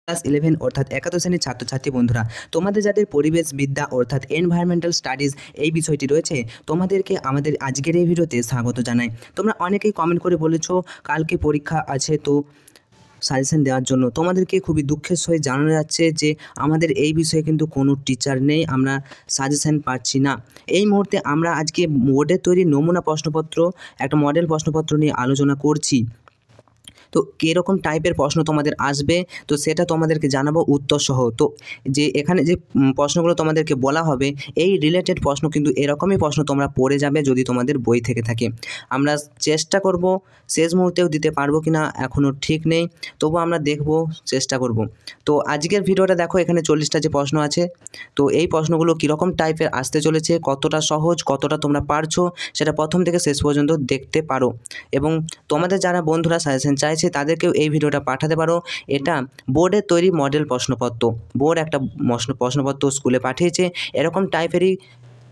Class 11 অর্থাৎ একাদশ শ্রেণীর ছাত্রছাত্রী বন্ধুরা, তোমাদের যাদের পরিবেশবিদ্যা অর্থাৎ এনভায়রনমেন্টাল স্টাডিজ এই বিষয়টি রয়েছে, তোমাদেরকে আমাদের আজকের এই ভিডিওতে স্বাগত জানাই। তোমরা অনেকেই কমেন্ট করে বলেছো কালকে পরীক্ষা আছে, তো সাজেশন দেওয়ার জন্য তোমাদেরকে খুবই দুঃখের সহিত জানানো যাচ্ছে যে আমাদের এই বিষয়ে কিন্তু কোনো টিচার নেই, আমরা সাজেশন পাচ্ছি না। এই মুহূর্তে আমরা আজকে বোর্ডের তৈরি নমুনা প্রশ্নপত্র, একটা মডেল প্রশ্নপত্র নিয়ে আলোচনা করছি। তো কীরকম টাইপের প্রশ্ন তোমাদের আসবে তো সেটা তোমাদেরকে জানাবো উত্তর সহ। তো যে এখানে যে প্রশ্নগুলো তোমাদেরকে বলা হবে এই রিলেটেড প্রশ্ন কিন্তু এরকমই প্রশ্ন তোমরা পড়ে যাবে যদি তোমাদের বই থেকে থাকে। আমরা চেষ্টা করব, শেষ মুহূর্তেও দিতে পারবো কিনা এখনও ঠিক নেই, তবু আমরা দেখব, চেষ্টা করব। তো আজকের ভিডিওটা দেখো, এখানে 40টা যে প্রশ্ন আছে, তো এই প্রশ্নগুলো কীরকম টাইপের আসতে চলেছে, কতটা সহজ, কতটা তোমরা পারছো সেটা প্রথম থেকে শেষ পর্যন্ত দেখতে পারো। এবং তোমাদের যারা বন্ধুরা সাজেশন চাইছে তাদেরকেও এই ভিডিওটা পাঠাতে পারো। এটা বোর্ডের তৈরি মডেল প্রশ্নপত্র, বোর্ড একটা প্রশ্নপত্র স্কুলে পাঠিয়েছে, এরকম টাইপেরই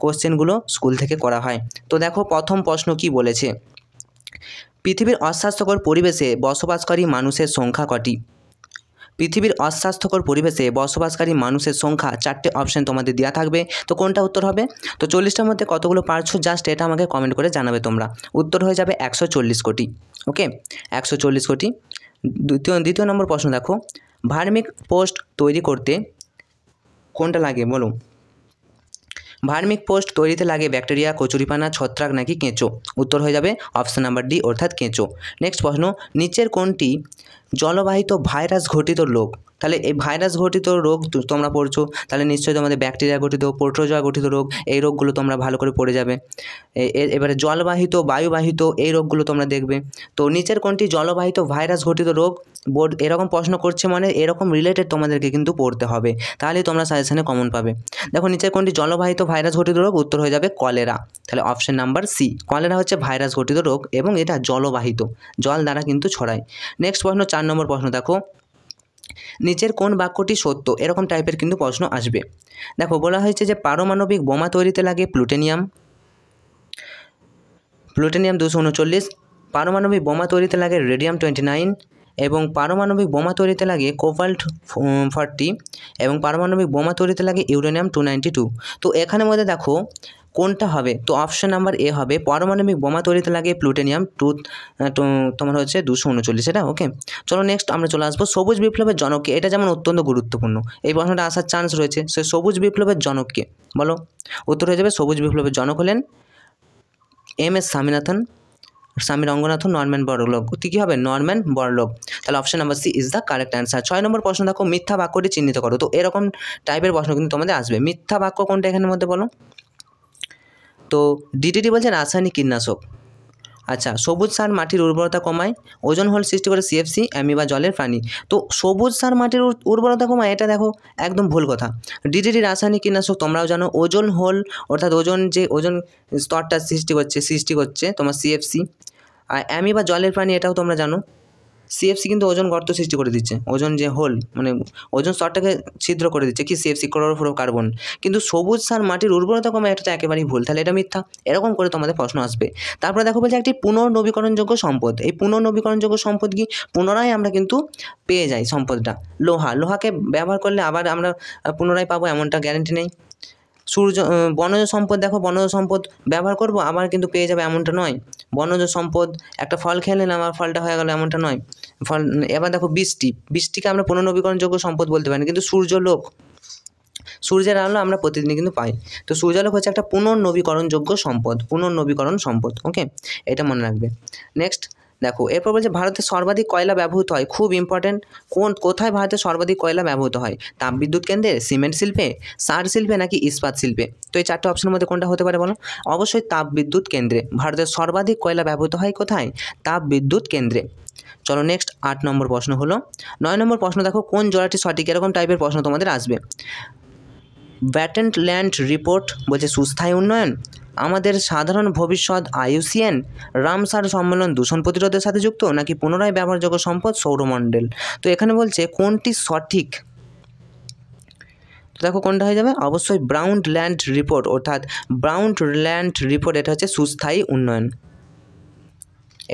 কোশ্চেনগুলো স্কুল থেকে করা হয়। তো দেখো প্রথম প্রশ্ন কি বলেছে, পৃথিবীর অস্বাস্থ্যকর পরিবেশে বসবাসকারী মানুষের সংখ্যা কটি? পৃথিবীর অস্বাস্থ্যকর পরিবেশে বসবাসকারী মানুষের সংখ্যা, 4টে অপশন তোমাদের দেওয়া থাকবে। তো কোনটা উত্তর হবে? তো 40টার মধ্যে কতগুলো পারছো জাস্ট এটা আমাকে কমেন্ট করে জানাবে তোমরা। উত্তর হয়ে যাবে 140 কোটি। ওকে, 140 কোটি। দ্বিতীয় নম্বর প্রশ্ন দেখো, ভার্মিক পোস্ট তৈরি করতে কোনটা লাগে বলো? ভার্মিক পোস্ট তৈরিতে লাগে ব্যাকটেরিয়া, কচুরিপানা, ছত্রাক নাকি কেঁচো? উত্তর হয়ে যাবে অপশন নাম্বার ডি অর্থাৎ কেঁচো। নেক্সট প্রশ্ন, নিচের কোনটি জলবাহিত ভাইরাস ঘটিত রোগ? তাহলে এই ভাইরাস ঘটিত রোগ তোমরা পড়ছো, তাহলে নিশ্চয়ই তোমাদের ব্যাকটেরিয়া ঘটিত, প্রোটোজোয়া ঘটিত রোগ, এই রোগগুলো তোমরা ভালো করে পড়ে যাবে। এবারে জলবাহিত, বায়ুবাহিত এই রোগগুলো তোমরা দেখবে। তো নিচের কোনটি জলবাহিত ভাইরাস ঘটিত রোগ? বোর্ড এরকম প্রশ্ন করছে মানে এরকম রিলেটেড তোমাদেরকে কিন্তু পড়তে হবে, তাহলে তোমরা সাজেশনে কমন পাবে। দেখো নিচের কোনটি জলবাহিত ভাইরাস ঘটিত রোগ? উত্তর হয়ে যাবে কলেরা। তাহলে অপশন নাম্বার সি, কলেরা হচ্ছে ভাইরাস ঘটিত রোগ এবং এটা জলবাহিত, জল দ্বারা কিন্তু ছড়ায়। নেক্সট প্রশ্ন 4 নম্বর প্রশ্ন দেখো, নিচের কোন বাক্যটি সত্য? এরকম টাইপের কিন্তু প্রশ্ন আসবে। দেখো বলা হয়েছে যে পারমাণবিক বোমা তৈরিতে লাগে প্লুটোনিয়াম 239, পারমাণবিক বোমা তৈরিতে লাগে রেডিয়াম 29 এবং পারমাণবিক বোমা তৈরিতে লাগে কোবাল্ট 40 এবং পারমাণবিক বোমা তৈরিতে লাগে ইউরেনিয়াম 292। তো এখানের মধ্যে দেখো কোনটা হবে? তো অপশন নাম্বার এ হবে, পারমাণবিক বোমা তৈরিতে লাগে প্লুটোনিয়াম তোমার হচ্ছে 239 এটা। ওকে, চলো নেক্সট আমরা চলে আসবো সবুজ বিপ্লবের জনককে। এটা যেমন অত্যন্ত গুরুত্বপূর্ণ, এই প্রশ্নটা আসার চান্স রয়েছে। সে সবুজ বিপ্লবের জনককে বলো? উত্তর হয়ে যাবে সবুজ বিপ্লবের জনক হলেন এম.এস. স্বামী রঙ্গনাথন, নরম্যান বরলোগ। কী হবে? Norman Borlaug. তাহলে option number C is the correct answer. 6 নম্বর প্রশ্ন দেখো, মিথ্যা বাক্যটি চিহ্নিত করো। তো এরকম টাইপের প্রশ্ন কিন্তু তোমাদের আসবে। মিথ্যা বাক্য কোনটা এখানের মধ্যে বলো? তো ডিডিটি বলছে রাসায়নিক কীটনাশক। আচ্ছা, সবুজ সার মাটির উর্বরতা কমায়, ওজন হোল সৃষ্টি করে সিএফসি, অ্যামিবা জলের প্রাণী। তো সবুজ সার মাটির উর্বরতা কমায়, এটা দেখো একদম ভুল কথা। ডিডিটি রাসায়নিক কীটনাশক তোমরাও জানো। ওজন হোল অর্থাৎ ওজন স্তরটা সৃষ্টি করছে তোমার সিএফসি। আর অ্যামিবা জলের প্রাণী এটাও তোমরা জানো। সিএফসি কিন্তু ওজন গর্ত সৃষ্টি করে দিচ্ছে, ওজন যে হোল মানে ওজন স্তরটাকে ছিদ্র করে দিচ্ছে কি সিএফসি, ক্লোরোফ্লোরোকার্বন। কিন্তু সবুজ সার মাটির উর্বরতা কমায়, এটা তো একেবারেই ভুল, তাহলে এটা মিথ্যা। এরকম করে তোমাদের প্রশ্ন আসবে। তারপরে দেখো বলছে একটি পুনর্নবীকরণযোগ্য সম্পদ। এই পুনর্নবীকরণযোগ্য সম্পদ কি? পুনরায় আমরা কিন্তু পেয়ে যাই সম্পদটা। লোহাকে ব্যবহার করলে আবার আমরা পুনরায় পাবো এমনটা গ্যারেন্টি নেই। বনজ সম্পদ, দেখো বনজ সম্পদ ব্যবহার করব আবার কিন্তু পেয়ে যাবে এমনটা নয়। বনজ সম্পদ, একটা ফল খেলে আমার ফলটা হয়ে গেল এমনটা নয়। এবার দেখো বৃষ্টিকে আমরা পুনর্নবীকরণযোগ্য সম্পদ বলতে পারি না, কিন্তু সূর্যের আলো আমরা প্রতিদিনই কিন্তু পাই। তো সূর্যালোক হচ্ছে একটা পুনর্নবীকরণযোগ্য সম্পদ। ওকে, এটা মনে রাখবে। নেক্সট দেখো এরপর বলছে ভারতে সর্বাধিক কয়লা ব্যবহৃত হয়। খুব ইম্পর্টেন্ট, কোথায় ভারতে সর্বাধিক কয়লা ব্যবহৃত হয়? তাপবিদ্যুৎ কেন্দ্রে, সিমেন্ট শিল্পে, সার শিল্পে নাকি ইস্পাত শিল্পে? তো এই 4টে অপশনের মধ্যে কোনটা হতে পারে বলো? অবশ্যই তাপবিদ্যুৎ কেন্দ্রে। ভারতের সর্বাধিক কয়লা ব্যবহৃত হয় কোথায়? তাপবিদ্যুৎ কেন্দ্রে। চলো নেক্সট 8 নম্বর প্রশ্ন হলো। 9 নম্বর প্রশ্ন দেখো, কোন জোড়াটি সঠিক? এরকম টাইপের প্রশ্ন তোমাদের আসবে। ব্যাটেন্ট ল্যান্ড রিপোর্ট বলছে সুস্থায়ী উন্নয়ন, আমাদের সাধারণ ভবিষ্যৎ IUCN, রামসার সম্মেলন দূষণ প্রতিরোধের সাথে যুক্ত, নাকি পুনরায় ব্যবহারযোগ্য সম্পদ সৌরমণ্ডল? তো এখানে বলছে কোনটি সঠিক? তো দেখো কোনটা হয়ে যাবে? অবশ্যই ব্রাউন ল্যান্ড রিপোর্ট, অর্থাৎ ব্রাউন ল্যান্ড রিপোর্ট এটা হচ্ছে সুস্থায়ী উন্নয়ন,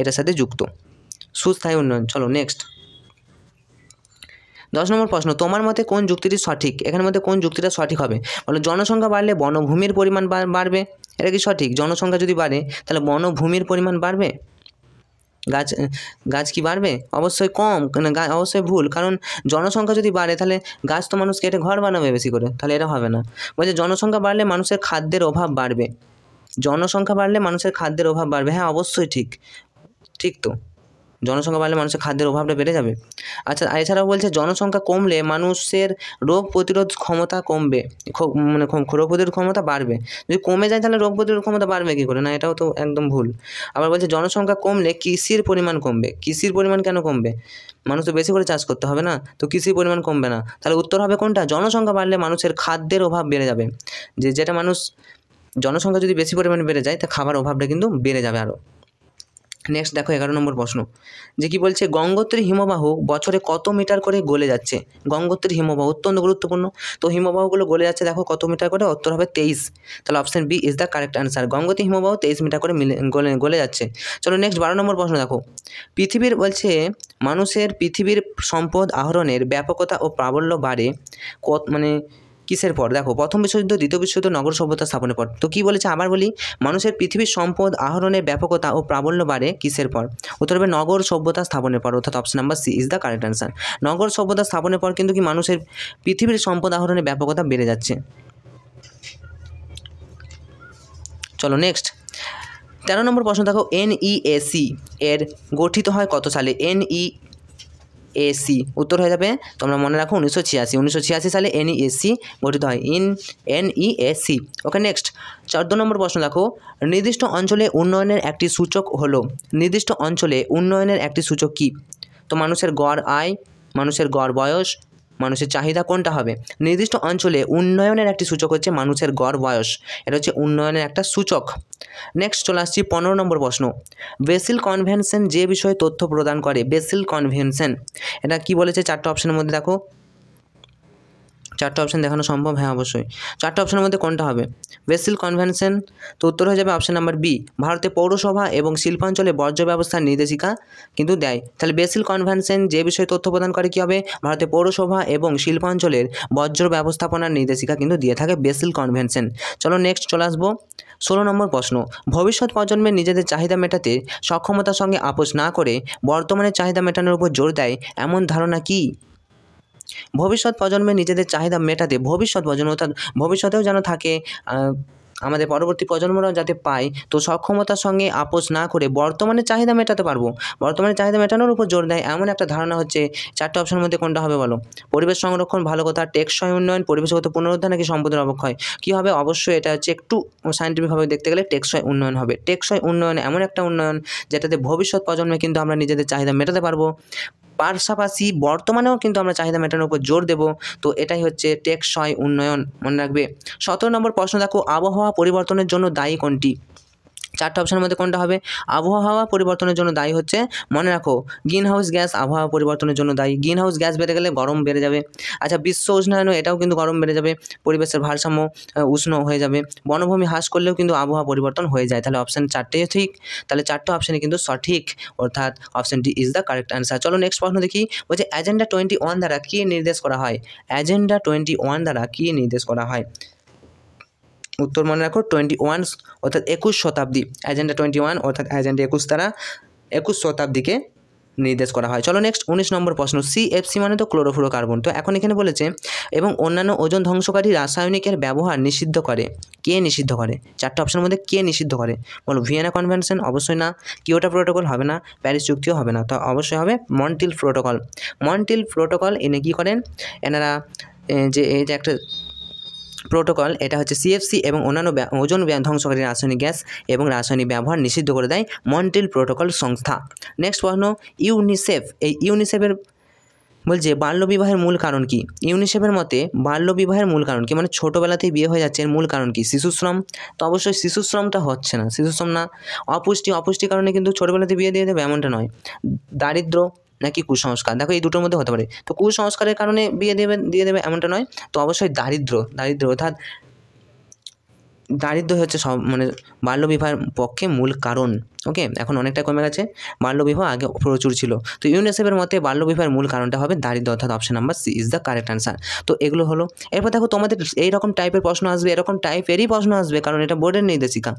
এটার সাথে যুক্ত সুস্থায়ী উন্নয়ন। চলো নেক্সট 10 নম্বর প্রশ্ন, তোমার মতে কোন যুক্তিটি সঠিক? এখানের মধ্যে কোন যুক্তিটা সঠিক হবে? বলো, জনসংখ্যা বাড়লে বনভূমির পরিমাণ বাড়বে, এটা কি সঠিক? জনসংখ্যা যদি বাড়ে তাহলে বনভূমির পরিমাণ বাড়বে, গাছ গাছ কি বাড়বে? অবশ্যই কম, অবশ্যই ভুল, কারণ জনসংখ্যা যদি বাড়ে তাহলে গাছ তো মানুষ কেটে ঘর বানাবে বেশি করে, তাহলে এটা হবে না। বলছে জনসংখ্যা বাড়লে মানুষের খাদ্যের অভাব বাড়বে, জনসংখ্যা বাড়লে মানুষের খাদ্যের অভাব বাড়বে, হ্যাঁ অবশ্যই ঠিক, ঠিক তো, জনসংখ্যা বাড়লে মানুষের খাদ্যের অভাবটা বেড়ে যাবে। আচ্ছা, এছাড়াও বলছে জনসংখ্যা কমলে মানুষের রোগ প্রতিরোধ ক্ষমতা কমবে, মানে রোগ প্রতিরোধ ক্ষমতা বাড়বে। যদি কমে যায় তাহলে রোগ প্রতিরোধ ক্ষমতা বাড়বে কী করে? না, এটাও তো একদম ভুল। আবার বলছে জনসংখ্যা কমলে কৃষির পরিমাণ কমবে, কৃষির পরিমাণ কেন কমবে? মানুষ তো বেশি করে চাষ করতে হবে না, তো কৃষির পরিমাণ কমবে না, তাহলে উত্তর হবে কোনটা? জনসংখ্যা বাড়লে মানুষের খাদ্যের অভাব বেড়ে যাবে, যেটা মানুষ, জনসংখ্যা যদি বেশি পরিমাণে বেড়ে যায় তা খাবার অভাবটা কিন্তু বেড়ে যাবে আরও। নেক্সট দেখো 11 নম্বর প্রশ্ন, যে কি বলছে, গঙ্গোত্রী হিমবাহ বছরে কত মিটার করে গলে যাচ্ছে? গঙ্গোত্রী হিমবাহ অত্যন্ত গুরুত্বপূর্ণ, তো হিমবাহগুলো গলে যাচ্ছে দেখো কত মিটার করে, উত্তর হবে 23, তাহলে option B is the correct answer. Gangotri হিমবাহ 23 মিটার করে গলে যাচ্ছে। চলো নেক্সট 12 নম্বর প্রশ্ন দেখো, পৃথিবীর বলছে মানুষের পৃথিবীর সম্পদ আহরণের ব্যাপকতা ও প্রাবল্য বাড়ে মানে কিসের পর? দেখো, প্রথম বিশ্বযুদ্ধ, দ্বিতীয় বিশ্বযুদ্ধ, নগর সভ্যতা স্থাপনের পর। তো কি বলেছে আবার বলি, মানুষের পৃথিবীর সম্পদ আহরণের ব্যাপকতা ও প্রাবল্য বাড়ে কিসের পর? উত্তর হবে নগর সভ্যতা স্থাপনের পর, অর্থাৎ option number C is the correct answer. নগর সভ্যতা স্থাপনের পর কিন্তু কি মানুষের পৃথিবীর সম্পদ আহরণের ব্যাপকতা বেড়ে যাচ্ছে। চলো নেক্সট 13 নম্বর প্রশ্ন দেখো, NEAC এর গঠিত হয় কত সালে? NEAC উত্তর হয়ে যাবে, তোমরা মনে রাখো 1986 সালে NEAC গঠিত হয়, NEAC। ওকে নেক্সট 14 নম্বর প্রশ্ন দেখো, নির্দিষ্ট অঞ্চলে উন্নয়নের একটি সূচক হলো, নির্দিষ্ট অঞ্চলে উন্নয়নের একটি সূচক কি? তো মানুষের গড় আয়, মানুষের গড় বয়স, মানুষের চাহিদা, কোনটা হবে? নির্দিষ্ট অঞ্চলে উন্নয়নের একটি সূচক হচ্ছে মানুষের গড় বয়স, এটা হচ্ছে উন্নয়নের একটা সূচক। নেক্সট চলে আসছি 15 নম্বর প্রশ্ন, বেসিল কনভেনশন যে বিষয়ে তথ্য প্রদান করে, বেসিল কনভেনশন এটা কি বলেছে? 4টা অপশনের মধ্যে দেখো, 4টা অপশন দেখানো সম্ভব? হ্যাঁ অবশ্যই। 4টা অপশনের মধ্যে কোনটা হবে বেসিল কনভেনশন? তো উত্তর হয়ে যাবে অপশন নাম্বার বি, ভারতে পৌরসভা এবং শিল্পাঞ্চলে বর্জ্য ব্যবস্থার নির্দেশিকা কিন্তু দেয়। তাহলে বেসিল কনভেনশন যে বিষয়ে তথ্য প্রদান করে কি হবে? ভারতে পৌরসভা এবং শিল্পাঞ্চলের বর্জ্য ব্যবস্থাপনার নির্দেশিকা কিন্তু দিয়ে থাকে বেসিল কনভেনশন। চলো নেক্সট চলে আসবো 16 নম্বর প্রশ্ন, ভবিষ্যৎ প্রজন্মের নিজেদের চাহিদা মেটাতে সক্ষমতার সঙ্গে আপোষ না করে বর্তমানে চাহিদা মেটানোর উপর জোর দেয় এমন ধারণা কি? ভবিষ্যৎ প্রজন্মের নিজেদের চাহিদা মেটাতে, ভবিষ্যৎ প্রজন্ম অর্থাৎ ভবিষ্যতেও যেন থাকে, আমাদের পরবর্তী প্রজন্মরাও যাতে পায়, তো সক্ষমতার সঙ্গে আপোষ না করে বর্তমানে চাহিদা মেটাতে পারবো, বর্তমানে চাহিদা মেটানোর উপর জোর দেয় এমন একটা ধারণা হচ্ছে। 4টা অপশনের মধ্যে কোনটা হবে বলো? পরিবেশ সংরক্ষণ, ভালো কথা, টেকসই উন্নয়ন, পরিবেশগত পুনরুদ্ধার নাকি সম্পদের অবক্ষয়? কী হবে? অবশ্যই এটা হচ্ছে একটু সায়েন্টিফিকভাবে দেখতে গেলে টেকসই উন্নয়ন হবে। টেকসই উন্নয়ন এমন একটা উন্নয়ন যেটাতে ভবিষ্যৎ প্রজন্মে কিন্তু আমরা নিজেদের চাহিদা মেটাতে পারবো, পাশাপাশি বর্তমানেও কিন্তু আমরা চাহিদা মেটানোর উপর জোর দেব, তো এটাই হচ্ছে টেকসই উন্নয়ন, মনে রাখবে। 17 নম্বর প্রশ্ন দেখো, আবহাওয়া পরিবর্তনের জন্য দায়ী কোনটি? 4টা অপশনের মধ্যে কোনটা হবে? আবহাওয়া পরিবর্তনের জন্য দায়ী হচ্ছে, মনে রাখো, গ্রিন হাউস গ্যাস আবহাওয়া পরিবর্তনের জন্য দায়ী। গ্রিন হাউস গ্যাস বেড়ে গেলে গরম বেড়ে যাবে। আচ্ছা, বিশ্ব উষ্ণায়নও এটাও কিন্তু গরম বেড়ে যাবে, পরিবেশের ভারসাম্য উষ্ণ হয়ে যাবে। বনভূমি হ্রাস করলেও কিন্তু আবহাওয়া পরিবর্তন হয়ে যায়, তাহলে অপশান 4টেই ঠিক, তাহলে 4টা অপশানই কিন্তু সঠিক, অর্থাৎ option D is the correct answer. চলো নেক্সট প্রশ্ন দেখি, বলছে এজেন্ডা 21 দ্বারা কী নির্দেশ করা হয়? এজেন্ডা 21 দ্বারা কী নির্দেশ করা হয়? উত্তর মনে রাখো 21 অর্থাৎ 21 শতাব্দী, এজেন্ডা 21 অর্থাৎ এজেন্ডা 21 দ্বারা 21 শতাব্দীকে নির্দেশ করা হয়। চলো নেক্সট 19 নম্বর প্রশ্ন, CFC মানে তো ক্লোরোফ্লোরোকার্বন, তো এখন এখানে বলেছে এবং অন্যান্য ওজন ধ্বংসকারী রাসায়নিকের ব্যবহার নিষিদ্ধ করে, কে নিষিদ্ধ করে? 4টা অপশনের মধ্যে কে নিষিদ্ধ করে বলো? ভিয়েনা কনভেনশন অবশ্যই না, কিয়োটো প্রোটোকল হবে না, প্যারিস চুক্তিও হবে না, তো অবশ্যই হবে মন্ট্রিল প্রোটোকল। মন্ট্রিল প্রোটোকল এনে কী করেন এনারা, যে এই যে একটা প্রোটোকল, এটা হচ্ছে CFC এবং অন্যান্য ওজন ধ্বংসকারী রাসায়নিক গ্যাস এবং রাসায়নিক ব্যবহার নিষিদ্ধ করে দেয় মন্ট্রিল প্রোটোকল সংস্থা। নেক্সট প্রশ্ন, ইউনিসেফ, এই ইউনিসেফের বলছে বাল্যবিবাহের মূল কারণ কি? ইউনিসেফের মতে বাল্যবিবাহের মূল কারণ কি, মানে ছোটোবেলাতেই বিয়ে হয়ে যাচ্ছে, এর মূল কারণ কি? শিশুশ্রম, তো অবশ্যই শিশুশ্রমটা হচ্ছে না, শিশুশ্রম না। অপুষ্টি কারণে কিন্তু ছোটোবেলাতে বিয়ে দিয়ে দেবে এমনটা নয়। দারিদ্র নাকি কুসংস্কার, দেখো এই দুটোর মধ্যে হতে পারে, তো কুসংস্কারের কারণে বিয়ে দিয়ে দেবে এমনটা নয়, তো অবশ্যই দারিদ্র অর্থাৎ দারিদ্র্য হচ্ছে সব মানে বাল্যবিবাহের পক্ষে মূল কারণ। ওকে, এখন অনেকটা কমে গেছে, বাল্যবিবাহ আগে প্রচুর ছিল। তো ইউনিসেফের মতে বাল্যবিবাহের মূল কারণটা হবে দারিদ্র্য, অর্থাৎ option number C is the correct answer. তো এগুলো হলো। এরপর দেখো তোমাদের এইরকম টাইপের প্রশ্ন আসবে, এরকম টাইপেরই প্রশ্ন আসবে, কারণ এটা বোর্ডের নির্দেশিকা।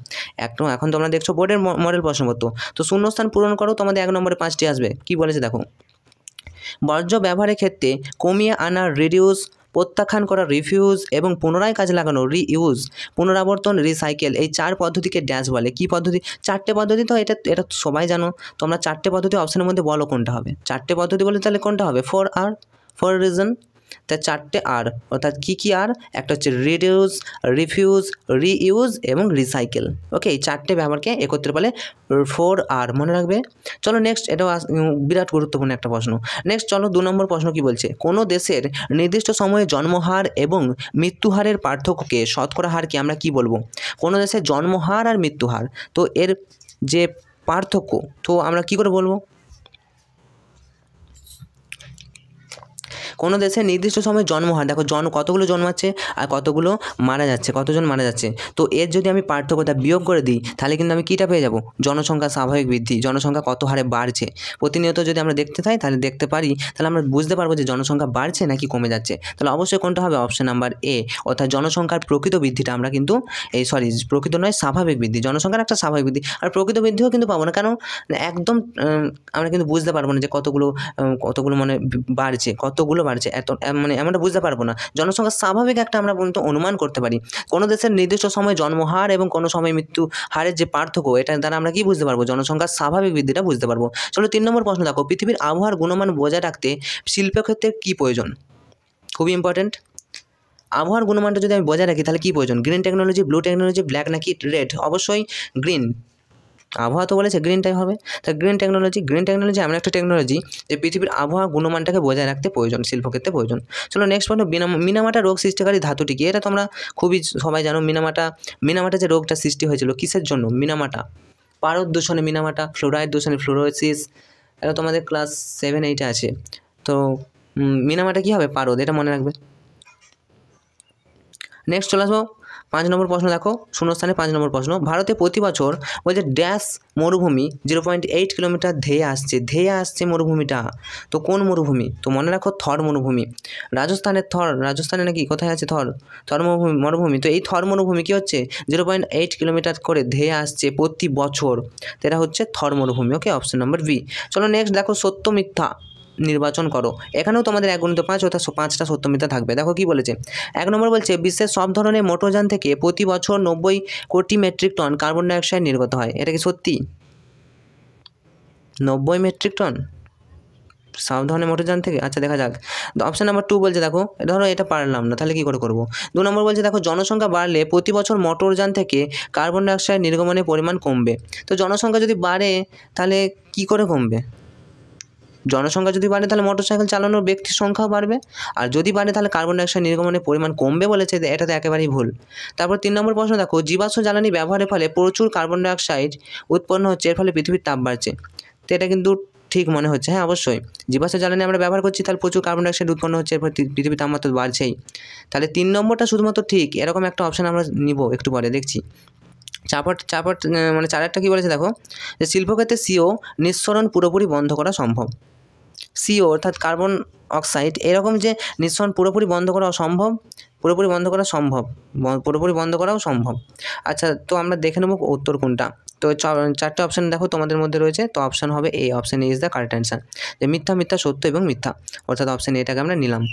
এখন তোমরা দেখছো বোর্ডের মডেল প্রশ্নপত্র। তো শূন্যস্থান পূরণ করো, তোমাদের 1 নম্বরে 5টি আসবে। কি বলেছে দেখো, বর্জ্য ব্যবহারের ক্ষেত্রে কমিয়ে আনা, রিডিউস, প্রত্যাখ্যান করা, রিফিউজ এবং পুনরায় কাজে লাগানো, রিইউজ, পুনরাবর্তন, রিসাইকেল, এই 4 পদ্ধতিকে ড্যাশ বলে। কি পদ্ধতি? 4টে পদ্ধতি। তো এটা তো সবাই জানো। তোমরা 4টে পদ্ধতি অপশনের মধ্যে বলো কোনটা হবে। 4টে পদ্ধতি বলে তাহলে কোনটা হবে? For reason. তা 4টে আর, অর্থাৎ কী আর? একটা হচ্ছে রিডিউস, রিফিউজ, রিইউজ এবং রিসাইকেল। ওকে, এই 4টে ব্যবহারকে একত্রে বলে 4R, মনে রাখবে। চলো নেক্সট, এটাও বিরাট গুরুত্বপূর্ণ একটা প্রশ্ন। নেক্সট চলো 2 নম্বর প্রশ্ন কি বলছে, কোনো দেশের নির্দিষ্ট সময়ে জন্মহার এবং মৃত্যুহারের পার্থক্যকে শতকরা হারকে আমরা কি বলবো? কোনো দেশের জন্মহার আর মৃত্যুহার, তো এর যে পার্থক্য, তো আমরা কি করে বলবো? কোনো দেশের নির্দিষ্ট সময় জন্মহার, দেখো কতগুলো জন্মাচ্ছে আর কতগুলো মারা যাচ্ছে, কতজন মারা যাচ্ছে। তো এর যদি আমি পার্থক্যটা বিয়োগ করে দিই, তাহলে কিন্তু আমি কীটা পেয়ে যাব? জনসংখ্যা স্বাভাবিক বৃদ্ধি, জনসংখ্যা কত হারে বাড়ছে প্রতিনিয়ত যদি আমরা দেখতে চাই, তাহলে দেখতে পারি, তাহলে আমরা বুঝতে পারবো যে জনসংখ্যা বাড়ছে নাকি কমে যাচ্ছে। তাহলে অবশ্যই কোনটা হবে? অপশন নাম্বার এ, অর্থাৎ জনসংখ্যার প্রকৃত বৃদ্ধিটা আমরা কিন্তু প্রকৃত নয়, স্বাভাবিক বৃদ্ধি, জনসংখ্যার একটা স্বাভাবিক বৃদ্ধি। আর প্রকৃত বৃদ্ধিও কিন্তু পাবো না, কেন? একদম আমরা কিন্তু বুঝতে পারবো না যে কতগুলো মানে বাড়ছে, কতগুলো বাড়ছে, মানে আমরা বুঝতে পারবো না। জনসংখ্যা স্বাভাবিক একটা আমরা পর্যন্ত অনুমান করতে পারি। কোনো দেশের নির্দিষ্ট সময় জন্মহার এবং কোনো সময় মৃত্যু হারের যে পার্থক্য, এটার দ্বারা আমরা কি বুঝতে পারবো? জনসংখ্যার স্বাভাবিক বৃদ্ধিটা বুঝতে পারবো। চলো 3 নম্বর প্রশ্ন দেখো, পৃথিবীর আবহাওয়ার গুণমান বজায় রাখতে শিল্পক্ষেত্রে কী প্রয়োজন? খুবই ইম্পর্টেন্ট। আবহাওয়ার গুণমানটা যদি আমি বজায় রাখি, তাহলে কী প্রয়োজন? Green technology, blue technology, black নাকি রেড? অবশ্যই গ্রিন। আবহাওয়া তো বলেছে গ্রিনটাই হবে। তা গ্রিন টেকনোলজি এমন একটা টেকনোলজি যে পৃথিবীর আবহাওয়া গুণমানটাকে বজায় রাখতে প্রয়োজন, শিল্পক্ষেত্রে প্রয়োজন। চলো নেক্সট প্রশ্ন, মিনামাটা রোগ সৃষ্টিকারী ধাতুটি কি? এটা তোমরা খুবই সবাই জানো। মিনামাটা যে রোগটা সৃষ্টি হয়েছিল কিসের জন্য? মিনামাটা পারদ দূষণে মিনামাটা, ফ্লোরাইড দূষণে ফ্লোরোসিস, এটা তোমাদের ক্লাস 7-8 আছে। তো মিনামাটা কী হবে? পারদ, এটা মনে রাখবে। নেক্সট চলে আসবো 5 নম্বর প্রশ্ন দেখো, শূন্যস্থানে 5 নম্বর প্রশ্ন, ভারতে প্রতি বছর বলছে ড্যাশ মরুভূমি 0.8 কিলোমিটার ধেয়ে আসছে মরুভূমিটা। তো কোন মরুভূমি? তো মনে রাখো থর মরুভূমি। রাজস্থানে নাকি কোথায় আছে থর মরুভূমি। তো এই থর মরুভূমি কী হচ্ছে? 0.8 কিলোমিটার করে ধেয়ে আসছে প্রতি বছর। তো এটা হচ্ছে থর মরুভূমি। ওকে, অপশন নাম্বার বি। চলো নেক্সট দেখো, সত্য মিথ্যা নির্বাচন করো। এখানেও তোমাদের 1x5 অর্থাৎ 5টা সত্য মিথ্যা থাকবে। দেখো কি বলেছে। 1 নম্বর বলছে বিশ্বের সব ধরনের মোটরযান থেকে প্রতি বছর 90 কোটি মেট্রিক টন কার্বন ডাইঅক্সাইড নির্গত হয়। এটা কি সত্যি? 90 মেট্রিক টন সব ধরনের মোটরযান থেকে? আচ্ছা দেখা যাক। অপশন নাম্বার 2 বলছে দেখো, ধরো এটা পারলাম না, তাহলে কী করে করবো? 2 নম্বর বলছে দেখো, জনসংখ্যা বাড়লে প্রতি বছর মোটরযান থেকে কার্বন ডাইঅক্সাইড নির্গমনের পরিমাণ কমবে। তো জনসংখ্যা যদি বাড়ে তাহলে কী করে কমবে? জনসংখ্যা যদি বাড়ে তাহলে মোটরসাইকেল চালানোর ব্যক্তির সংখ্যাও বাড়বে, আর যদি বাড়ে তাহলে কার্বন ডাইঅক্সাইড নির্গমনের পরিমাণ কমবে বলেছে, এটা তো একেবারেই ভুল। তারপর 3 নম্বর প্রশ্ন দেখো, জীবাশ্ম জ্বালানি ব্যবহারের ফলে প্রচুর কার্বন ডাইঅক্সাইড উৎপন্ন হচ্ছে, এর ফলে পৃথিবীর তাপ বাড়ছে। তো এটা কিন্তু ঠিক মনে হচ্ছে। হ্যাঁ অবশ্যই, জীবাশ্ম জ্বালানি আমরা ব্যবহার করছি, তাহলে প্রচুর কার্বন ডাইঅক্সাইড উৎপন্ন হচ্ছে, এরপর পৃথিবীর তাপমাত্রা বাড়ছেই। তাহলে 3 নম্বরটা শুধুমাত্র ঠিক, এরকম একটা অপশান আমরা নিব একটু পরে, দেখছি। মানে 4টা কী বলেছে দেখো, যে শিল্পক্ষেত্রে CO নিঃসরণ পুরোপুরি বন্ধ করা সম্ভব। CO অর্থাৎ কার্বন অক্সাইড, এরকম যে নিঃসরণ পুরোপুরি বন্ধ করা সম্ভব, পুরোপুরি বন্ধ করাও সম্ভব। আচ্ছা, তো আমরা দেখে নেব উত্তর কোনটা। তো 4টে অপশান দেখো তোমাদের মধ্যে রয়েছে, তো অপশান হবে A, option A is the correct answer. যে মিথ্যা, সত্য এবং মিথ্যা, অর্থাৎ অপশান এটাকে আমরা নিলাম।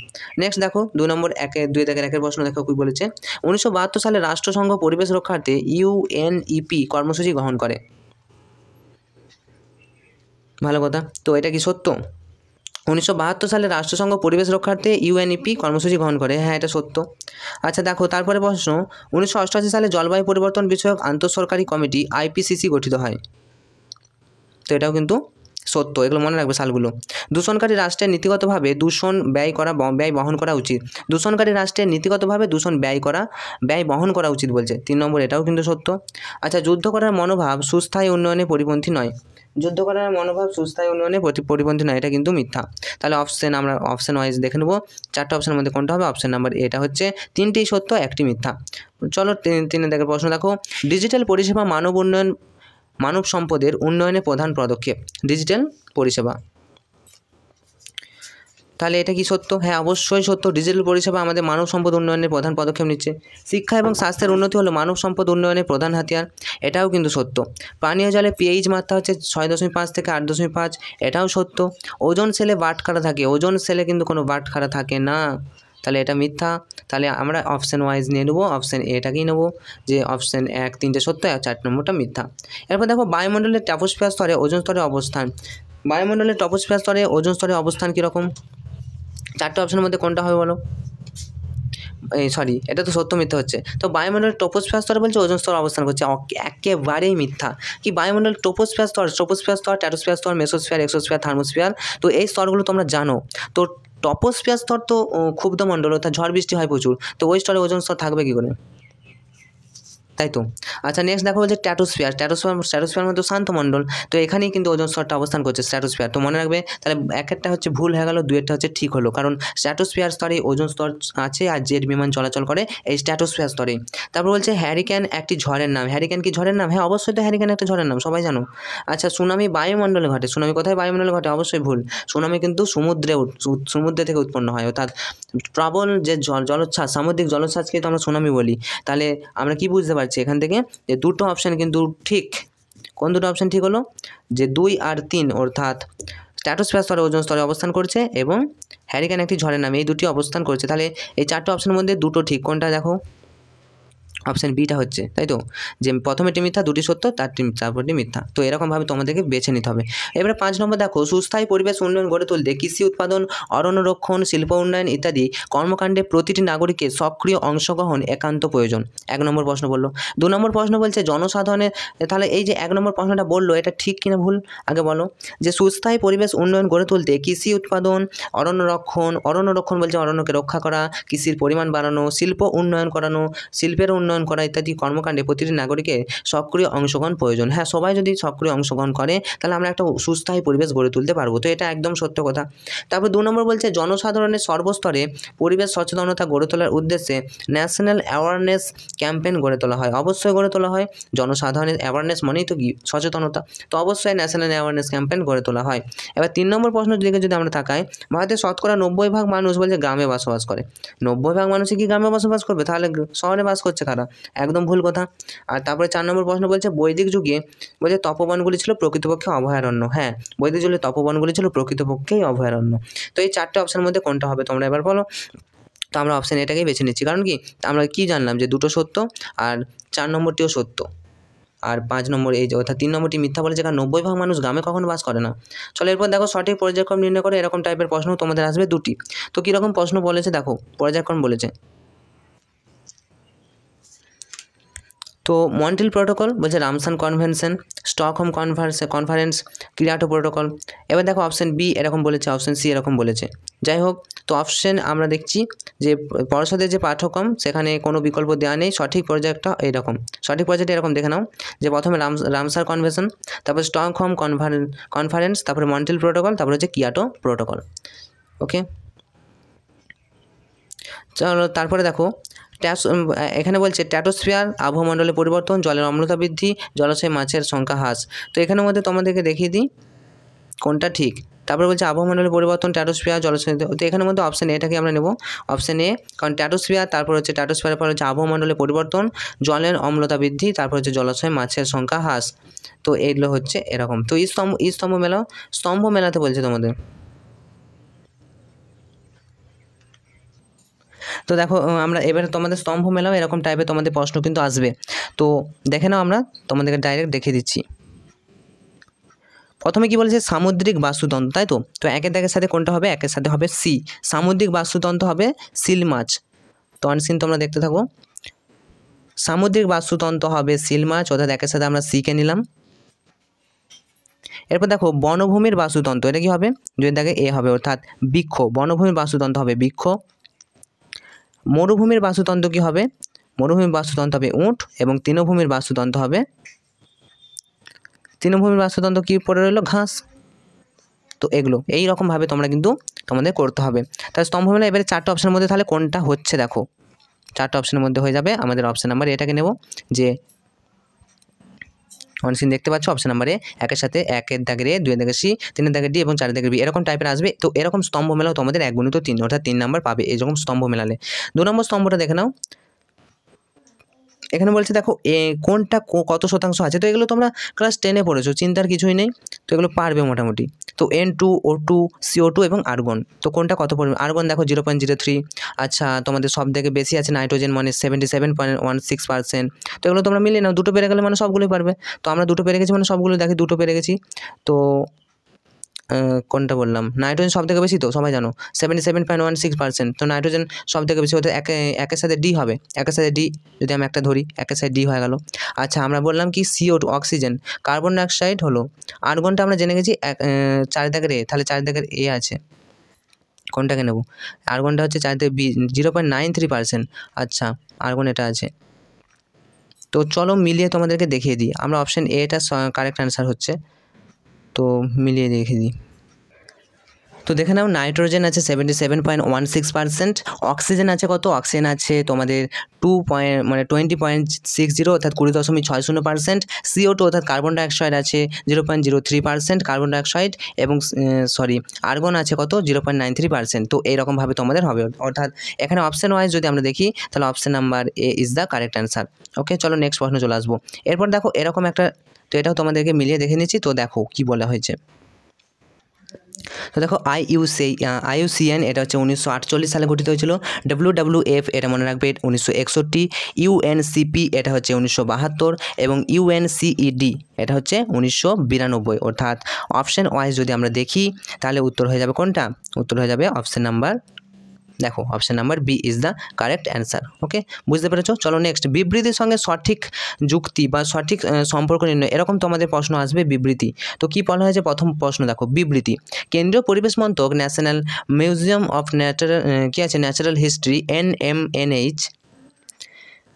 নেক্সট দেখো 2 নম্বর 2-1 প্রশ্ন দেখো কী বলেছে। 1972 সালে রাষ্ট্রসংঘ পরিবেশ রক্ষার্থে UNEP কর্মসূচি গ্রহণ করে। ভালো কথা। তো এটা কি সত্য? 1972 সালে রাষ্ট্রসংঘ পরিবেশ রক্ষার্থে UNEP কর্মসূচি গ্রহণ করে। হ্যাঁ, এটা সত্য। আচ্ছা দেখো তারপরে প্রশ্ন, 1988 সালে জলবায়ু পরিবর্তন বিষয়ক আন্তঃসরকারি কমিটি IPCC গঠিত হয়। তো এটাও কিন্তু সত্য, এগুলো মনে রাখবে সালগুলো। দূষণকারী রাষ্ট্রের নীতিগতভাবে ব্যয় বহন করা উচিত। দূষণকারী রাষ্ট্রের নীতিগতভাবে ব্যয় বহন করা উচিত বলছে। 3 নম্বর, এটাও কিন্তু সত্য। আচ্ছা, যুদ্ধ করার মনোভাব সুস্থায়ী উন্নয়নের পরিপন্থী নয়। যুদ্ধ করার মনোভাব সুস্থায়ী উন্নয়নে পরিপন্থী নয়, এটা কিন্তু মিথ্যা। তাহলে আমরা অপশন ওয়াইজ দেখে নেবো, 4টে অপশনের মধ্যে কোনটা হবে? অপশন নাম্বার এটা হচ্ছে 3টেই সত্য, 1টি মিথ্যা। চলো 3 দেখে প্রশ্ন দেখো, ডিজিটাল পরিষেবা মানব সম্পদের উন্নয়নে প্রধান পদক্ষেপ। ডিজিটাল পরিষেবা, তাহলে এটা কি সত্য? হ্যাঁ, অবশ্যই সত্য। ডিজিটাল পরিষেবা আমাদের মানব সম্পদ উন্নয়নের প্রধান পদক্ষেপ নিচ্ছে। শিক্ষা এবং স্বাস্থ্যের উন্নতি হলো মানব সম্পদ উন্নয়নের প্রধান হাতিয়ার, এটাও কিন্তু সত্য। পানীয় জলে পিএইচ মাত্রা হচ্ছে 6.5 থেকে 8.5, এটাও সত্য। ওজোন সেলে বাটখারা থাকে, ওজোন সেলে কিন্তু কোনো বাটখারা থাকে না, তাহলে এটা মিথ্যা। তাহলে আমরা অপশান ওয়াইজ নিয়ে নেবো, অপশান এটাকেই নেবো, যে অপশান 1, 3টে সত্য আর 4 নম্বরটা মিথ্যা। এরপর দেখো, বায়ুমণ্ডলের ট্রপোস্ফিয়ার স্তরে ওজোন স্তরের অবস্থান। বায়ুমণ্ডলের ট্রপোস্ফিয়ার স্তরে ওজোন স্তরের অবস্থান কীরকম? 4টে অপশনের মধ্যে কোনটা হবে বলো? সরি, এটা তো সত্য মিথ্যা হচ্ছে। তো বায়ুমণ্ডলের ট্রপোস্ফিয়ার স্তরে বলছে ওজোন স্তর অবস্থান করছে, একেবারেই মিথ্যা। কি বায়ুমণ্ডলের ট্রপোস্ফিয়ার স্তর, স্ট্র্যাটোস্ফিয়ার স্তর, মেসোস্ফিয়ার, এক্সোস্ফিয়ার, থার্মোস্ফিয়ার, তো এই স্তরগুলো তোমরা জানো। তো ট্রপোস্ফিয়ার স্তর তো ক্ষুব্ধমণ্ডল, অর্থাৎ ঝড় বৃষ্টি হয় প্রচুর, তো ওই স্তরে ওজোন স্তর থাকবে কী করে? তাই তো। আচ্ছা, নেক্সট দেখো বলছে স্ট্র্যাটোস্ফিয়ার মধ্যে শান্ত মণ্ডল, তো এখানেই কিন্তু ওজোন স্তরটা অবস্থান করছে, স্ট্র্যাটোস্ফিয়ার। তো মনে রাখবে, তাহলে একটা হচ্ছে ভুল হয়ে গেল, 2টা হচ্ছে ঠিক হলো, কারণ স্ট্র্যাটোস্ফিয়ার স্তরে ওজোন স্তর আছে আর জেট বিমান চলাচল করে এই স্ট্র্যাটোস্ফিয়ার স্তরে। তারপর বলছে হ্যারিকেন একটি ঝড়ের নাম। হ্যারিকেন কি ঝড়ের নাম? হ্যাঁ, অবশ্যই তো হ্যারিকেন একটা ঝড়ের নাম, সবাই জানো। আচ্ছা, সুনামি বায়ুমণ্ডলে ঘটে। সুনামি কোথায় বায়ুমণ্ডলে ঘটে? অবশ্যই ভুল। সুনামি কিন্তু সমুদ্রে থেকে উৎপন্ন হয়, অর্থাৎ প্রবল যে জলোচ্ছ্বাস, সামুদ্রিক জলোচ্ছ্বাসকে তো আমরা সুনামি বলি। তাহলে আমরা কি বুঝতে পারছি এখান থেকে, যে দুটো অপশান কিন্তু ঠিক। কোন দুটো অপশান ঠিক হলো? যে 2 আর 3, অর্থাৎ স্ট্র্যাটোস্ফিয়ার স্তরে ওজোন স্তরে অবস্থান করছে এবং হ্যারিকেন একটি ঝড়ের নাম, এই দুটি অবস্থান করছে। তাহলে এই 4টে অপশানের মধ্যে দুটো ঠিক, কোনটা দেখো? অপশান বিটা হচ্ছে, তাই তো, যে প্রথমেটি মিথ্যা, 2টি সত্য, তারপরটি মিথ্যা। তো এরকমভাবে তোমাদেরকে বেছে নিতে হবে। এবারে 5 নম্বর দেখো, সুস্থায়ী পরিবেশ উন্নয়ন গড়ে তুলতে কৃষি উৎপাদন, অরণ্য রক্ষণ, শিল্প উন্নয়ন ইত্যাদি কর্মকাণ্ডে প্রতিটি নাগরিকের সক্রিয় অংশগ্রহণ একান্ত প্রয়োজন। 1 নম্বর প্রশ্ন বললো। 2 নম্বর প্রশ্ন বলছে জনসাধারণের, তাহলে এই যে 1 নম্বর প্রশ্নটা বললো, এটা ঠিক কিনা ভুল আগে বলো। যে সুস্থায়ী পরিবেশ উন্নয়ন গড়ে তুলতে কৃষি উৎপাদন, অরণ্য রক্ষণ বলছে অরণ্যকে রক্ষা করা, কৃষির পরিমাণ বাড়ানো, শিল্প উন্নয়ন করানো, শিল্পের উন্নয়ন করা ইত্যাদি কর্মকাণ্ডে প্রতিটি নাগরিকের সক্রিয় অংশগ্রহণ প্রয়োজন। হ্যাঁ, সবাই যদি সক্রিয় অংশগ্রহণ করে তাহলে আমরা একটা সুস্থায়ী পরিবেশ গড়ে তুলতে পারবো, তো এটা একদম সত্য কথা। তারপর 2 নম্বর বলছে জনসাধারণের সর্বস্তরে পরিবেশ সচেতনতা গড়ে তোলার উদ্দেশ্যে ন্যাশনাল অ্যাওয়ারনেস ক্যাম্পেইন গড়ে তোলা হয়। অবশ্যই গড়ে তোলা হয়, জনসাধারণের অ্যাওয়ারনেস মানেই তো কি? সচেতনতা, তো অবশ্যই ন্যাশনাল অ্যাওয়ারনেস ক্যাম্পেইন গড়ে তোলা হয়। এবার 3 নম্বর প্রশ্ন দিকে যদি আমরা তাকাই, ভারতের শতকরা 90% মানুষ বলছে গ্রামে বসবাস করে। 90% মানুষই কি গ্রামে বসবাস করবে? তাহলে শহরে বাস করছে কারা? একদম ভুল কথা। আর তারপরে 4 নম্বর প্রশ্ন বলছে বৈদিক যুগে বলছে তপবনগুলি ছিল প্রকৃতপক্ষে অভয়ারণ্য। হ্যাঁ, বৈদিক যুগে তপবনগুলি ছিল প্রকৃতপক্ষেই অভয়ারণ্য। তো এই 4টে অপশনের মধ্যে কোনটা হবে তোমরা এবার বলো। তো আমরা অপশান এটাকেই বেছে নিচ্ছি, কারণ কি আমরা কি জানলাম যে 2টো সত্য আর 4 নম্বরটিও সত্য, আর 5 নম্বর এই যে অর্থাৎ 3 নম্বরটি মিথ্যা বলেছে, কারণ 90% মানুষ গ্রামে কখনো বাস করে না। চলো এরপর দেখো, সঠিক পর্যায়ক্রম নির্ণয় করে, এরকম টাইপের প্রশ্ন তোমাদের আসবে 2টি। তো কীরকম প্রশ্ন বলেছে দেখো, পর্যায়ক্রম বলেছে। তো মন্ট্রিল প্রোটোকল বলছে Ramsar convention, Stockholm conference, Kyoto protocol. এবার দেখো অপশান বি এরকম বলেছে, অপশান সি এরকম বলেছে। যাই হোক, তো অপশান আমরা দেখছি যে পর্ষদের যে পাঠ্যক্রম সেখানে কোনো বিকল্প দেওয়া নেই, সঠিক পর্যায়টা এইরকম, সঠিক পর্যায়টা এরকম দেখে নাও, যে প্রথমে রামসার কনভেনশন, তারপর স্টকহোম কনফারেন্স, তারপরে মন্ট্রিল প্রোটোকল, তারপরে হচ্ছে কিয়োটো প্রোটোকল। ওকে, চলো তারপরে দেখো, এখানে বলছে স্ট্র্যাটোস্ফিয়ার আবহমণ্ডলের পরিবর্তন, জলের অম্লতা বৃদ্ধি, জলাশয়ে মাছের সংখ্যা হ্রাস। তো এখানের মধ্যে তোমাদেরকে দেখিয়ে দিই কোনটা ঠিক। তারপরে বলছে আবহমণ্ডলের পরিবর্তন, স্ট্র্যাটোস্ফিয়ার, জলাশয়। তো এখানের মধ্যে অপশান এটাকে আমরা নেব, অপশান এ, কারণ স্ট্র্যাটোস্ফিয়ার, তারপর হচ্ছে স্ট্র্যাটোস্ফিয়ারের পর হচ্ছে আবহমণ্ডলের পরিবর্তন, জলের অম্লতা বৃদ্ধি, তারপর হচ্ছে জলাশয়ে মাছের সংখ্যা হ্রাস। তো এইগুলো হচ্ছে এরকম। তো স্তম্ভ মেলাও, স্তম্ভ মেলাতে বলছে তোমাদের। তো দেখো, আমরা এবারে তোমাদের স্তম্ভ মেলাও এরকম টাইপের তোমাদের প্রশ্ন কিন্তু আসবে। তো দেখে নাও, আমরা তোমাদেরকে ডাইরেক্ট দেখিয়ে দিচ্ছি। প্রথমে কি বলেছে সামুদ্রিক বাস্তুতন্ত্র, তাই তো। তো একের দাগের সাথে কোনটা হবে? একের সাথে হবে সি, সামুদ্রিক বাস্তুতন্ত্র হবে সিল মাছ। তো অনস্ক্রিন তোমরা দেখতে থাকো, সামুদ্রিক বাস্তুতন্ত্র হবে সিল মাছ, অর্থাৎ একের সাথে আমরা সিকে নিলাম। এরপর দেখো বনভূমির বাস্তুতন্ত্র, এটা কি হবে? 2 দাগে এ হবে, অর্থাৎ বৃক্ষ। বনভূমির বাস্তুতন্ত্র হবে বৃক্ষ। মরুভূমির বাস্তুতন্ত্র কি হবে? মরুভূমির বাস্তুতন্ত্র হবে উট, এবং তৃণভূমির বাস্তুতন্ত্র হবে তৃণভূমির বাস্তুতন্ত্র কী পড়ে রইলো? ঘাস। তো এগুলো এই রকমভাবে তোমরা কিন্তু তোমাদের করতে হবে। তাহলে স্তম্ভমেলা এবারে 4টে অপশনের মধ্যে তাহলে কোনটা হচ্ছে দেখো, 4টে অপশনের মধ্যে হয়ে যাবে আমাদের অপশন নাম্বার এটাকে নেব, যে অনস্ক্রিন দেখতে পাচ্ছ অপশন নাম্বারে 1-এর সাথে 1-এর দাগের এ, 2-এর দাগের সি, 3-এর দাগের ডি এবং 4-এর দাগের বি এরকম টাইপের আসবে। তো এরকম স্তম্ভ মেলাও তোমাদের 1 × 3 অর্থাৎ 3 নাম্বার পাবে এরকম স্তম্ভ মেলালে। 2 নম্বর স্তম্ভটা দেখে নাও, এখানে বলছে দেখো কোনটা কত শতাংশ আছে। তো এগুলো তোমরা ক্লাস 10-এ পড়েছো, চিন্তার কিছুই নেই, তো এগুলো পারবে মোটামুটি। তো N2, O2, CO2 এবং আর্গন, তো কোনটা কত পড়বে? আর্গন দেখো 0.03। আচ্ছা তোমাদের সব থেকে বেশি আছে নাইট্রোজেন, মানে 77.16%। তো এগুলো তোমরা মিলিয়ে নাও, দুটো পেরে গেলে মানে সবগুলোই পারবে। তো আমরা দুটো পেরে গেছি মানে সবগুলো দেখি দুটো পেরে গেছি। তো কোনটা বললাম? নাইট্রোজেন সব থেকে বেশি, তো সবাই জানো 77.16%। তো নাইট্রোজেন সব থেকে বেশি হতে একের সাথে ডি হবে, একের সাথে ডি যদি আমি একটা ধরি, একের সাথে ডি হয়ে গেল। আচ্ছা আমরা বললাম কি CO2 অক্সিজেন, কার্বন ডাইঅক্সাইড হলো, আর্গনটা আমরা জেনে গেছি 4 দাগের এ, তাহলে 4 দাগের এ আছে, কোনটাকে নেব? আর্গনটা হচ্ছে 4 দাগের বি 0.93%। আচ্ছা আর্গন এটা আছে। তো চলো মিলিয়ে তোমাদেরকে দেখিয়ে দিই আমরা, অপশন এটা কারেক্ট অ্যান্সার হচ্ছে, তো মিলিয়ে দেখিয়ে দিই। তো দেখে নাও নাইট্রোজেন আছে 77.16%, অক্সিজেন আছে কত? অক্সিজেন আছে তোমাদের 20.60 অর্থাৎ 20.60%, CO2 অর্থাৎ কার্বন ডাইঅক্সাইড আছে 0.03% কার্বন ডাইঅক্সাইড, এবং আর্গন আছে কত? 0.93%। তো এইরকমভাবে তোমাদের হবে, অর্থাৎ এখানে অপশান ওয়াইজ যদি আমরা দেখি তাহলে option number A is the correct answer. Okay চলো নেক্সট প্রশ্ন চলে আসবো। এরপর দেখো এরকম একটা, তো এটাও তোমাদেরকে মিলিয়ে দেখে নিচ্ছি, তো দেখো কি বলা হয়েছে। তো দেখো IUCN এটা হচ্ছে 1948 সালে গঠিত হয়েছিল। WWF এটা মনে রাখবে 1961, UNCP এটা হচ্ছে 1972 এবং UNCED এটা হচ্ছে 1992। অর্থাৎ অপশন ওয়াইজ যদি আমরা দেখি তাহলে উত্তর হয়ে যাবে কোনটা? উত্তর হয়ে যাবে অপশন নাম্বার, দেখো option number B is the correct answer. Okay বুঝতে পেরেছো? চলো নেক্সট, বিবৃতির সঙ্গে সঠিক যুক্তি বা সঠিক সম্পর্ক নির্ণয়, এরকম তোমাদের প্রশ্ন আসবে বিবৃতি। তো কি বলা হয়েছে প্রথম প্রশ্ন দেখো, বিবৃতি। কেন্দ্রীয় পরিবেশ মন্ত্রক national museum of natural history NMNH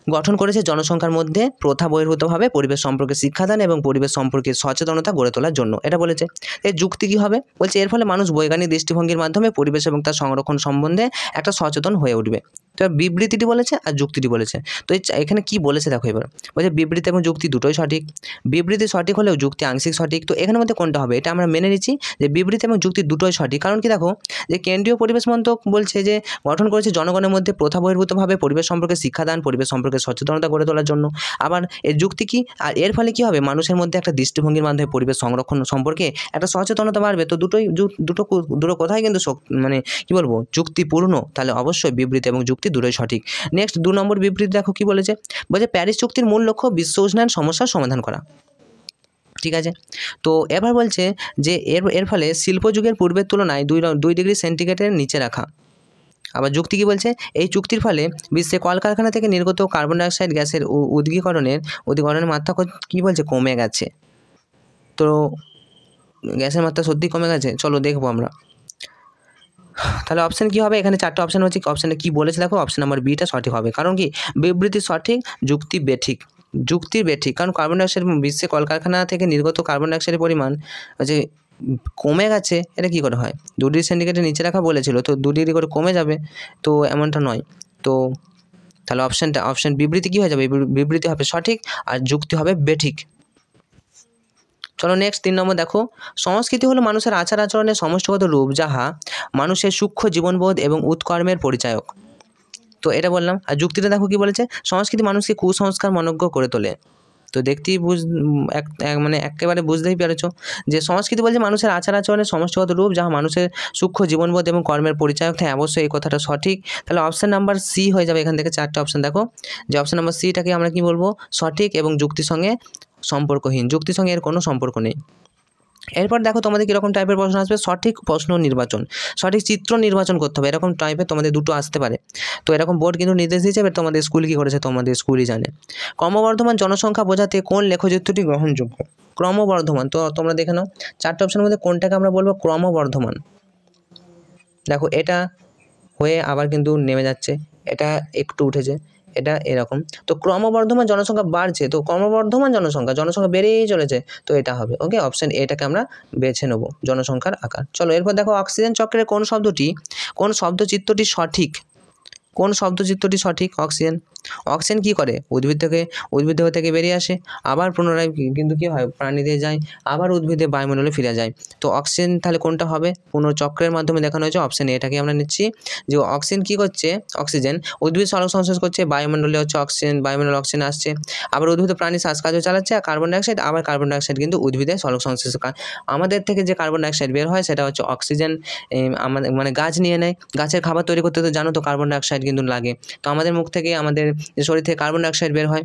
গঠন করেছে জনসংখ্যার মধ্যে প্রথা বহির্ভূতভাবে পরিবেশ সম্পর্কে শিক্ষাদান এবং পরিবেশ সম্পর্কে সচেতনতা গড়ে তোলার জন্য। এটা বলেছে। এর যুক্তি কী হবে? বলছে এর ফলে মানুষ বৈজ্ঞানিক দৃষ্টিভঙ্গির মাধ্যমে পরিবেশ এবং তার সংরক্ষণ সম্বন্ধে একটা সচেতন হয়ে উঠবে। তো বিবৃতিটি বলেছে আর যুক্তিটি বলেছে। তো এখানে কি বলেছে দেখো এবার, বলছে বিবৃতি এবং যুক্তি দুটোই সঠিক। বিবৃতি সঠিক হলেও যুক্তি আংশিক সঠিক। তো এখানের মধ্যে কোনটা হবে? এটা আমরা মেনে নিচ্ছি যে বিবৃতি এবং যুক্তি দুটোই সঠিক। কারণ কি দেখো, যে কেন্দ্রীয় পরিবেশ মন্ত্রক বলছে যে গঠন করেছে জনগণের মধ্যে প্রথা বহির্ভূতভাবে পরিবেশ সম্পর্কে শিক্ষাদান, পরিবেশ সম্পর্কে সচেতনতা গড়ে তোলার জন্য। আবার এর যুক্তি কি? আর এর ফলে কি হবে? মানুষের মধ্যে একটা দৃষ্টিভঙ্গির মাধ্যমে পরিবেশ সংরক্ষণ সম্পর্কে একটা সচেতনতা বাড়বে। তো দুটো কথাই কিন্তু মানে কি বলবো, যুক্তিপূর্ণ। তাহলে অবশ্যই বিবৃতি এবং যুক্তি দুটোই সঠিক। নেক্সট 2 নম্বর বিবৃতি দেখো কি বলেছে। বলছে প্যারিস চুক্তির মূল লক্ষ্য বিশ্ব উষ্ণায়ন সমস্যার সমাধান করা। ঠিক আছে। তো এবার বলছে যে এর ফলে শিল্পযুগের পূর্বের তুলনায় 2 ডিগ্রি সেন্টিগ্রেডের নিচে রাখা। আবার যুক্তি কী বলছে? এই চুক্তির ফলে বিশ্বে কলকারখানা থেকে নির্গত কার্বন ডাইঅক্সাইড গ্যাসের উদ্গীকরণের মাত্রা কী বলছে? কমে গেছে। তো গ্যাসের মাত্রা সত্যি কমে গেছে, চলো দেখবো আমরা। তাহলে অপশান কী হবে? এখানে 4টে অপশান হচ্ছে, অপশানে কী বলেছে দেখো, অপশান নাম্বার বিটা সঠিক হবে। কারণ কি? বিবৃতি সঠিক, যুক্তি বেঠিক। যুক্তির বেঠিক, কারণ কার্বন ডাইঅক্সাইড বিশ্বে কলকারখানা থেকে নির্গত কার্বন ডাইঅক্সাইডের পরিমাণ যে কমে গেছে, এটা কী করে হয়? 2 ডিগ্রি সেন্টিগ্রেডের নিচে রাখা বলেছিল, তো 2 ডিগ্রি করে কমে যাবে, তো এমনটা নয়। তো তাহলে অপশান বিবৃতি কী হয়ে যাবে? বিবৃতি হবে সঠিক আর যুক্তি হবে বেঠিক। চলো নেক্সট 3 নম্বর দেখো, সংস্কৃতি হলো মানুষের আচার আচরণের সমষ্টিগত রূপ, যাহা মানুষের সূক্ষ্ম জীবনবোধ এবং উৎকর্মের পরিচায়ক। তো এটা বললাম। আর যুক্তিটা দেখো কি বলেছে, সংস্কৃতি মানুষকে কুসংস্কার মনজ্ঞ করে তোলে। তো দেখতেই মানে একেবারে বুঝতেই পেরেছো যে সংস্কৃতি বলছে মানুষের আচার আচরণের সমষ্টিগত রূপ, যাহা মানুষের সূক্ষ্ম জীবনবোধ এবং কর্মের পরিচায়ক। হ্যাঁ অবশ্যই এই কথাটা সঠিক। তাহলে অপশান নাম্বার সি হয়ে যাবে। এখান থেকে 4টে অপশান দেখো, যে অপশান নাম্বার সিটাকে আমরা কি বলবো? সঠিক এবং যুক্তির সঙ্গে সম্পর্কহীন, যুক্তির সঙ্গে এর কোনো সম্পর্ক নেই। এরপর দেখো তোমাদের কীরকম টাইপের প্রশ্ন আসবে, সঠিক প্রশ্ন নির্বাচন, সঠিক চিত্র নির্বাচন করতে হবে। এরকম টাইপের তোমাদের দুটো আসতে পারে। তো এরকম বোর্ড কিন্তু নির্দেশ দিয়েছে, এবার তোমাদের স্কুল কী করেছে তোমাদের স্কুলই জানে। ক্রমবর্ধমান জনসংখ্যা বোঝাতে কোন লেখচিত্রটি গ্রহণযোগ্য? ক্রমবর্ধমান। তো তোমরা দেখে নাও 4টে অপশনের মধ্যে কোনটাকে আমরা বলবো ক্রমবর্ধমান। দেখো এটা হয়ে আবার কিন্তু নেমে যাচ্ছে, এটা একটু উঠেছে, এটা এরকম। তো ক্রমবর্ধমান জনসংখ্যা বাড়ছে, তো ক্রমবর্ধমান জনসংখ্যা বেড়েই চলেছে, তো এটা হবে। ওকে, অপশন এটাকে আমরা বেছে নেব জনসংখ্যার আকার। চলো এরপর দেখো অক্সিজেন চক্রের কোন শব্দচিত্রটি সঠিক? অক্সিজেন কি করে? উদ্ভিদ থেকে বেরিয়ে আসে, আবার পুনরায় কিন্তু কি হয়, প্রাণীতে যায়, আবার উদ্ভিদে বায়ুমণ্ডলে ফিরে যায়। তো অক্সিজেন তাহলে কোনটা হবে? পুনর্চক্রের মাধ্যমে দেখানো হয়েছে, অপশন এটাকে আমরা নিচ্ছি। যে অক্সিজেন কি করছে, অক্সিজেন উদ্ভিদ সরল সংশ্লেষ করছে, বায়ুমণ্ডলে হচ্ছে বায়ুমণ্ডলে অক্সিজেন আসছে, আবার উদ্ভিদ প্রাণী শ্বাসকার্য চালাচ্ছে, আর কার্বন ডাইঅক্সাইড কিন্তু উদ্ভিদের সরল সংশ্লেষ। আমাদের থেকে যে কার্বন ডাইঅক্সাইড বের হয় সেটা হচ্ছে অক্সিজেন আমাদের মানে গাছ নিয়ে নেয়। গাছের খাবার তৈরি করতে তো জানো তো কার্বন ডাইঅক্সাইড কিন্তু লাগে। তো আমাদের মুখ থেকে, আমাদের শরীর থেকে কার্বন ডাইঅক্সাইড বের হয়,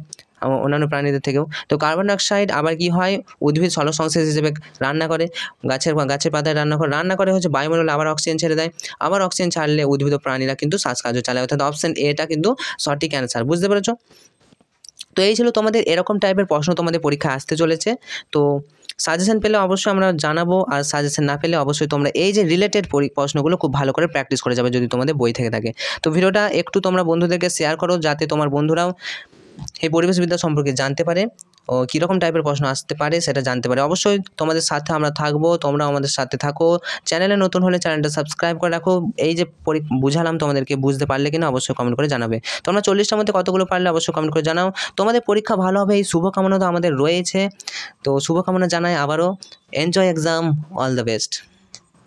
অন্যান্য প্রাণীদের থেকেও। তো কার্বন ডাইঅক্সাইড আবার কি হয়, উদ্ভিদ সরল সংশ্লেষ হিসেবে রান্না করে, গাছের পাতায় রান্না করে হচ্ছে বায়ুমণ্ডলে আবার অক্সিজেন ছেড়ে দেয়, আবার অক্সিজেন ছাড়লে উদ্ভিদ ও প্রাণীরা কিন্তু শ্বাসকার্য চালায়। অর্থাৎ অপশন এটা কিন্তু সঠিক অ্যান্সার। বুঝতে পেরেছো? তো এই ছিল তোমাদের এরকম টাইপের প্রশ্ন তোমাদের পরীক্ষা আসতে চলেছে। তো সাজেশন পেলে অবশ্যই আমরা জানাবো, আর সাজেশন না পেলে অবশ্যই তোমরা এই যে রিলেটেড প্রশ্নগুলো খুব ভালো করে প্র্যাকটিস করে যাবে যদি তোমাদের বই থেকে থাকে। তো ভিডিওটা একটু তোমরা বন্ধুদেরকে শেয়ার করো, যাতে তোমার বন্ধুরাও এই পরিবেশবিদ্যা সম্পর্কে জানতে পারে ও কীরকম টাইপের প্রশ্ন আসতে পারে সেটা জানতে পারে। অবশ্যই তোমাদের সাথে আমরা থাকবো, তোমরাও আমাদের সাথে থাকো। চ্যানেলে নতুন হলে চ্যানেলটা সাবস্ক্রাইব করে রাখো। এই যে বুঝালাম তোমাদেরকে, বুঝতে পারলে কিনা অবশ্যই কমেন্ট করে জানাবে। তোমরা 40টার মধ্যে কতগুলো পারলে অবশ্যই কমেন্ট করে জানাও। তোমাদের পরীক্ষা ভালো হবে এই শুভকামনা তো আমাদের রয়েছে। তো শুভকামনা জানাই আবারও। Enjoy exam, all the best.